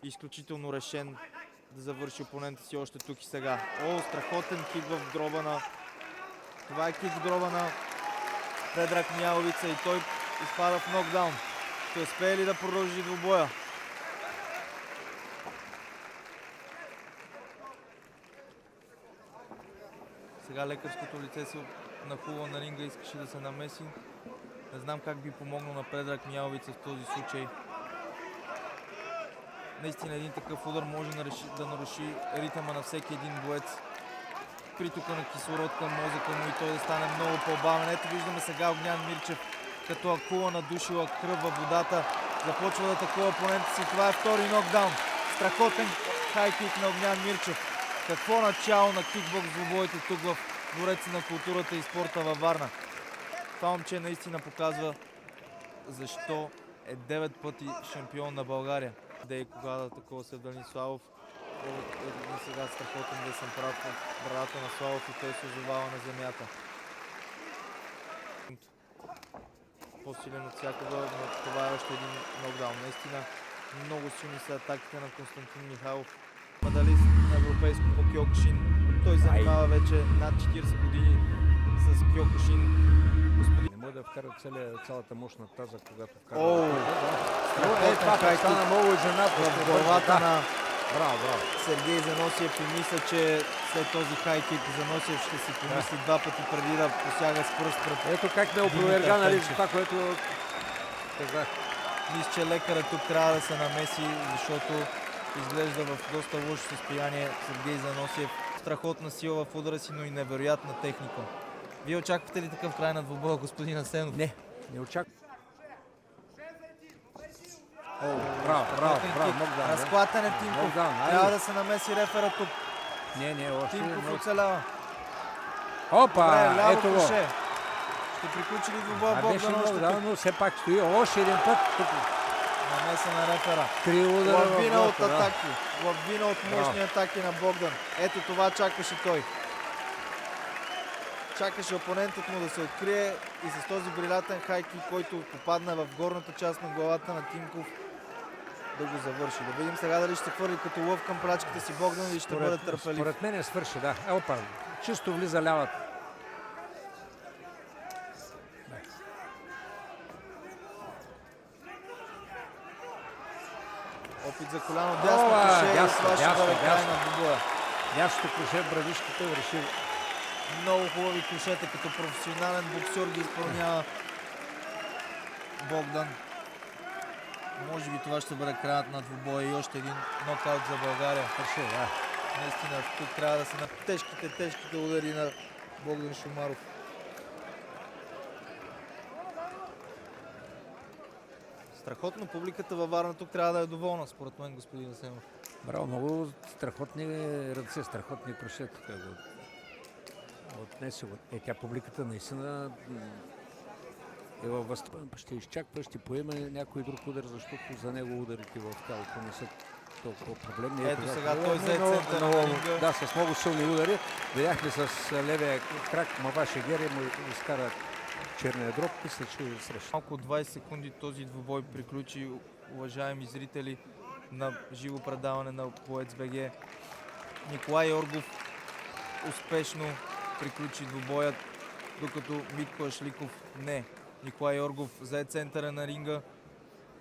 изключително решен да завърши опонента си още тук и сега. О, страхотен кик в гроба на... Това е кик в гроба на Предраг Мияловица и той изпада в нокдаун. Ще успее ли да продължи двубоя? Сега лекарското лице се нахува на ринга, искаше да се намеси. Не знам как би помогнал на Предраг Мияловица в този случай. Наистина един такъв удар може да наруши ритъма на всеки един боец. Притока на кислород към мозъка му и той да стане много по-бавен. Ето виждаме сега Огнян Мирчев като акула надушила кръв във водата. Започва да атакува опонента си. Това е втори нокдаун. Страхотен хайкик на Огнян Мирчев. Какво начало на кикбокс двубоите тук в Двореца на културата и спорта във Варна. Това момче наистина показва защо е 9 пъти шампион на България. Дей кога да такова Севдалин Славов. И сега страхотен десен прав в брадата на Славов и той се озовава на земята. По-силен от всякога, но това е още един нокдаун. Наистина много силни са атаките на Константин Михайлов. Медалист на европейско по Кьокушин. Той занимава вече над 40 години с Кьокушин. Не може да вкара цялата мощ на таза, когато вкара. Това стана много женат в главата на Браво. Сергей Заносиев и мисля, че след този хайкик Заносиев ще си помисли два пъти преди да посяга с пръст пред... Ето как ме опроверга, нали, това, което казах. Мисля, че лекарът тук трябва да се намеси, защото изглежда в доста лошо състояние Сергей Заносиев. Страхотна сила в удара си, но и невероятна техника. Вие очаквате ли такъв край на двубоя, господин Асенов? Не очаквам. Браво. Разклатане Тимков. Трябва да се намеси рефера тук. Не, още. Тимков оцелява. Опа, ето го. Ще приключи ли двубоя Богдан още тук? Но все пак стои още един път. Намеса на рефера. Три удара в лавина от блока, атаки. Лавина от мощни атаки на Богдан. Ето това чакаше той. Чакаше опонентът му да се открие и с този брилятен хайки, който попадна в горната част на главата на Тимков, да го завърши. Да видим сега дали ще хвърли като лъв към плачките си Богдан или ще бъде търпелив. Според мен свърши, да. Опа, чисто влиза лявата. Опит за коляно дясно коше и това ще бъде край на двубоя. Дясното коше в брадичката реши. Много хубави кошета, като професионален боксер ги изпълнява Богдан. Може би това ще бъде краят на двубоя и още един нокаут за България. Наистина, тук трябва да са на тежките удари на Богдан Шумаров. Страхотно, публиката във Варна тук трябва да е доволна, според мен, господин Асенов. Браво, много страхотни ръце, страхотни кошета. Отнесе го. Тя публиката наистина е във възторг. Ще изчаква, ще поеме някой друг удар, защото за него ударите в тялото не са толкова проблемни. Ето сега той взе центъра на ринга. Да, с много силни удари. Видяхме с левия крак Маваше Гери му изкара черния дроб и се чуи среща. Малко 20 секунди този двубой приключи, уважаеми зрители на живо предаване на Боец БГ. Николай Йоргов успешно приключи двубоят, докато Митко Ашликов не. Николай Йоргов взе центъра на ринга,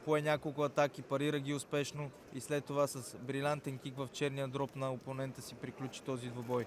пое няколко атаки, парира ги успешно и след това с брилянтен кик в черния дроб на опонента си приключи този двубой.